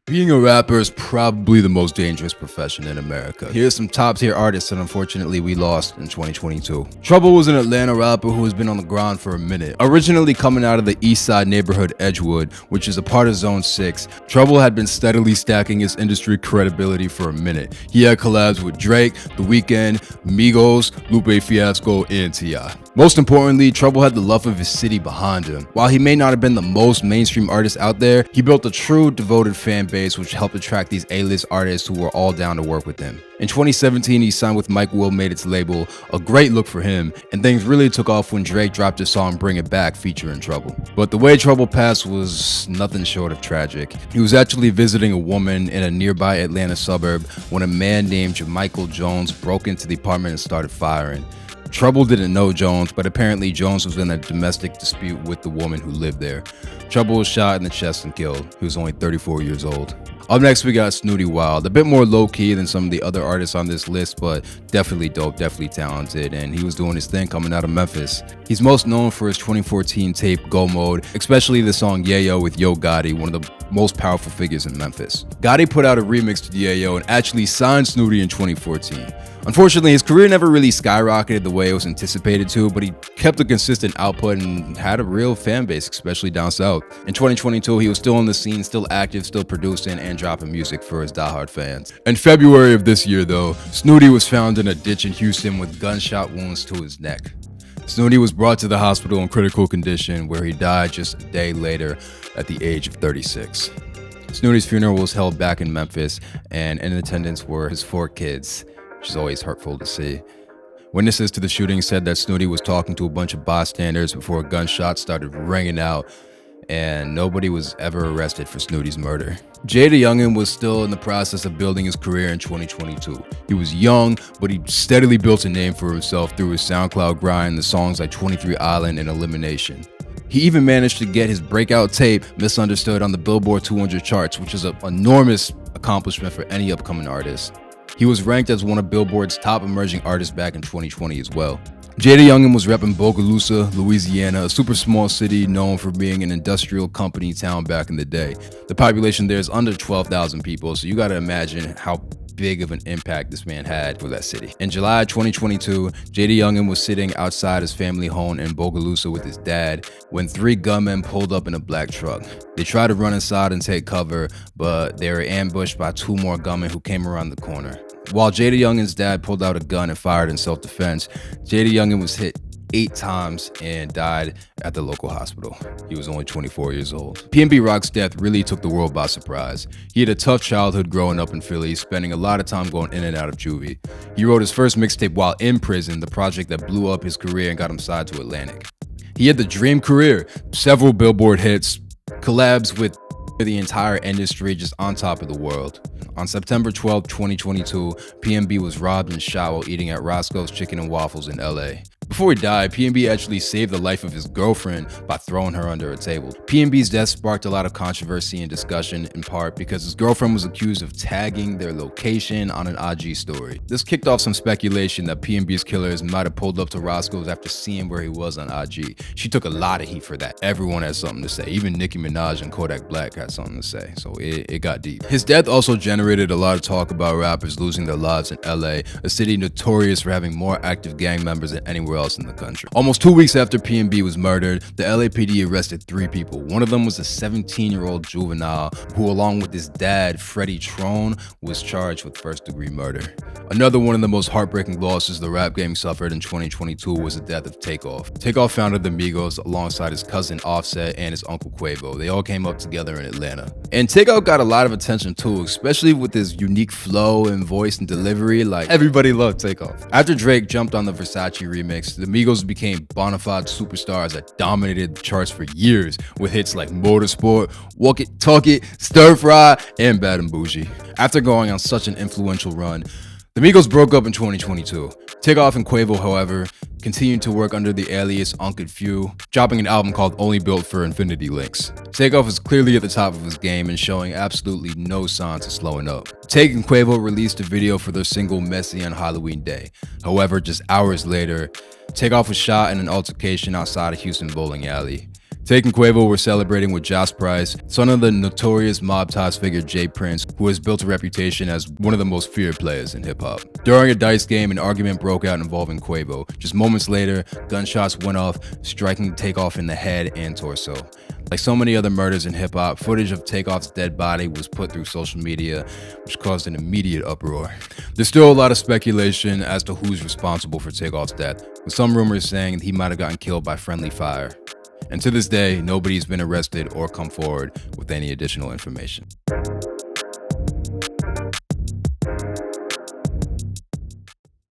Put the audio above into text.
Being a rapper is probably the most dangerous profession in America. Here's some top tier artists that unfortunately we lost in 2022. Trouble was an Atlanta rapper who has been on the grind for a minute. Originally coming out of the east side neighborhood Edgewood, which is a part of Zone 6, Trouble had been steadily stacking his industry credibility for a minute. He had collabs with Drake, The Weeknd, Migos, Lupe Fiasco, and T.I. Most importantly, Trouble had the love of his city behind him. While he may not have been the most mainstream artist out there, he built a true devoted fan base which helped attract these A-list artists who were all down to work with him. In 2017, he signed with Mike Will Made It's label, a great look for him, and things really took off when Drake dropped his song Bring It Back featuring Trouble. But the way Trouble passed was nothing short of tragic. He was actually visiting a woman in a nearby Atlanta suburb when a man named Jermichael Jones broke into the apartment and started firing. Trouble didn't know Jones, but apparently Jones was in a domestic dispute with the woman who lived there. Trouble was shot in the chest and killed. He was only 34 years old. Up next, we got Snootie Wild, a bit more low-key than some of the other artists on this list, but definitely dope, definitely talented, and he was doing his thing coming out of Memphis. He's most known for his 2014 tape Go Mode, especially the song Yayo with Yo Gotti, one of the most powerful figures in Memphis. Gotti put out a remix to Yayo and actually signed Snootie in 2014. Unfortunately, his career never really skyrocketed the way it was anticipated to, but he kept a consistent output and had a real fan base, especially down south. In 2022, he was still on the scene, still active, still producing, and dropping music for his diehard fans. In February of this year, though, Snootie was found in a ditch in Houston with gunshot wounds to his neck. Snootie was brought to the hospital in critical condition, where he died just a day later at the age of 36. Snootie's funeral was held back in Memphis, and in attendance were his 4 kids, which is always hurtful to see. Witnesses to the shooting said that Snootie was talking to a bunch of bystanders before a gunshot started ringing out, and nobody was ever arrested for Snootie's murder. JayDaYoungan was still in the process of building his career in 2022. He was young, but he steadily built a name for himself through his SoundCloud grind, the songs like 23 Island and Elimination. He even managed to get his breakout tape, Misunderstood, on the Billboard 200 charts, which is an enormous accomplishment for any upcoming artist. He was ranked as one of Billboard's top emerging artists back in 2020 as well. JayDaYoungan was repping Bogalusa, Louisiana, a super small city known for being an industrial company town back in the day. The population there is under 12,000 people, so you gotta imagine how big of an impact this man had for that city. In July 2022, JayDaYoungan was sitting outside his family home in Bogalusa with his dad when 3 gunmen pulled up in a black truck. They tried to run inside and take cover, but they were ambushed by 2 more gunmen who came around the corner. While JayDaYoungan's dad pulled out a gun and fired in self-defense, JayDaYoungan was hit 8 times and died at the local hospital. He was only 24 years old. PnB Rock's death really took the world by surprise. He had a tough childhood growing up in Philly, spending a lot of time going in and out of juvie. He wrote his first mixtape while in prison, the project that blew up his career and got him signed to Atlantic. He had the dream career, several Billboard hits, collabs with the entire industry, just on top of the world. On September 12, 2022, PnB was robbed and shot while eating at Roscoe's Chicken and Waffles in LA. Before he died, PnB actually saved the life of his girlfriend by throwing her under a table. PnB's death sparked a lot of controversy and discussion, in part because his girlfriend was accused of tagging their location on an IG story. This kicked off some speculation that PnB's killers might have pulled up to Roscoe's after seeing where he was on IG. She took a lot of heat for that. Everyone had something to say. Even Nicki Minaj and Kodak Black had something to say, so it got deep. His death also generated a lot of talk about rappers losing their lives in LA, a city notorious for having more active gang members than anywhere else in the country. Almost 2 weeks after PnB was murdered, the LAPD arrested 3 people. One of them was a 17-year-old juvenile who, along with his dad, Freddie Trone, was charged with first-degree murder. Another one of the most heartbreaking losses the rap game suffered in 2022 was the death of Takeoff. Takeoff founded the Migos alongside his cousin Offset and his uncle Quavo. They all came up together in Atlanta. And Takeoff got a lot of attention too, especially with his unique flow and voice and delivery. Like, everybody loved Takeoff. After Drake jumped on the Versace remix, the Migos became bona fide superstars that dominated the charts for years with hits like Motorsport, Walk It, Talk It, Stir Fry, and Bad and Bougie. After going on such an influential run, the Migos broke up in 2022. Takeoff and Quavo, however, continued to work under the alias Uncle Few, dropping an album called Only Built for Infinity Links. Takeoff is clearly at the top of his game and showing absolutely no signs of slowing up. Take and Quavo released a video for their single Messy on Halloween Day. However, just hours later, Takeoff was shot in an altercation outside a Houston bowling alley. Take and Quavo were celebrating with Josh Price, son of the notorious mob toss figure Jay Prince, who has built a reputation as one of the most feared players in hip-hop. During a dice game, an argument broke out involving Quavo. Just moments later, gunshots went off, striking Takeoff in the head and torso. Like so many other murders in hip-hop, footage of Takeoff's dead body was put through social media, which caused an immediate uproar. There's still a lot of speculation as to who's responsible for Takeoff's death, with some rumors saying he might have gotten killed by friendly fire. And to this day, nobody's been arrested or come forward with any additional information.